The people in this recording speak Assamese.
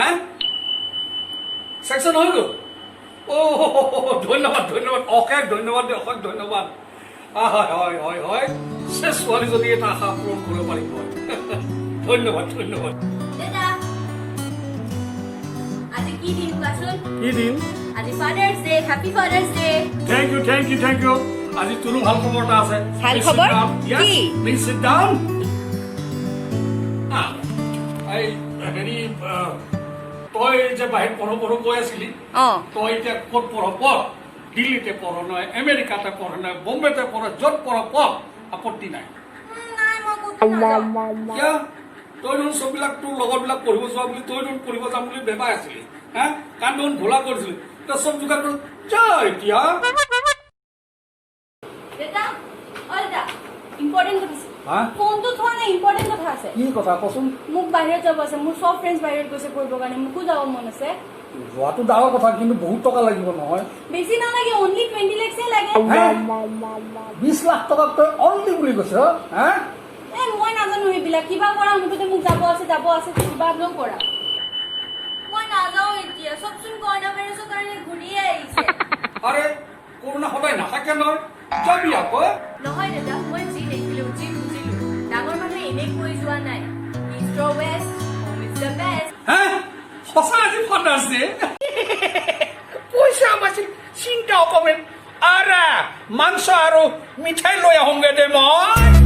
হা সেকশন হৈ গ'ল ধন্যবাদ ধন্যবাদ অশেষ ধন্যবাদ অশেষ ধন্যবাদ হয় হয় হয় হয় সে ছোৱালী যদি এটা আশা পূৰণ কৰিব পাৰিব ধন্যবাদ ধন্যবাদ দাদা আজি কি দিন কোৱাচোন কি দিন আজি Father's Day happy Father's Day thank you thank you thank you আজি তোৰো ভাল খবৰ এটা আছে ভাল খবৰ? কি? প্লিজ সিট ডাউন এই হেৰি তই যে বাহিৰত পঢ়ো কৈ আছিলি তই এতিয়া ক'ত পঢ় দিল্লীতে পঢ় নহয় আমেৰিকাতে পঢ় নহয় বম্বেতে পঢ় য'ত পঢ় আপত্তি নাই নাই মই ক'তো নাযাওঁ কিয় তই দেখোন চববিলাক তোৰ লগৰবিলাক পঢ়িব যোৱা বুলি তই দেখোন পঢ়িব যাম বুলি বেমাৰ আছিলি হা কাৰণ দেখোন ভোলা কৰিছিলি তই চব যোগাৰ কৰি যা এতিয়া দাদা অ দাদা ইম্পৰ্টেণ্ট কথা আছে হা ফোনটো থোৱা নাই ইম্পৰ্টেণ্ট কথা আছে কি কথা কচোন মোক বাহিৰত যাব আছে মোৰ সব ফ্ৰেণ্ডছ বাহিৰত গৈছে পঢ়িবৰ কাৰণে মোকো যাব মন আছে যোৱাটো ডাঙৰ কথা কিন্তু বহুত টকা লাগিব নহয় বেছি নালাগে অনলি 20 লাখছে লাগে 20 লাখ টকা তই অনলি বুলি কৈছ হা মই নাজানো এইবিলাক কিবা কৰা মুঠতে মোক যাব আছে কিবা একদম কৰা মই নাযাওঁ এতিয়া চবচোন কৰোনা ভাইৰাছৰ কাৰণে ঘূৰিয়ে আহিছে আৰে কৰোনা সদায় নাথাকে নহয় যাবি আকৌ নহয় দাদা মই যি দেখিলো যি বুজিলো ডাঙৰ মানুহে এনেই কৈ যোৱা নাই is the best home is the best হা সঁচা আজি ফাদাৰ্ছ ডে পইচা বাছিল চিন্তা অকমেন আৰা মাংস আৰু মিঠাই লৈ আহোঁগে দে মই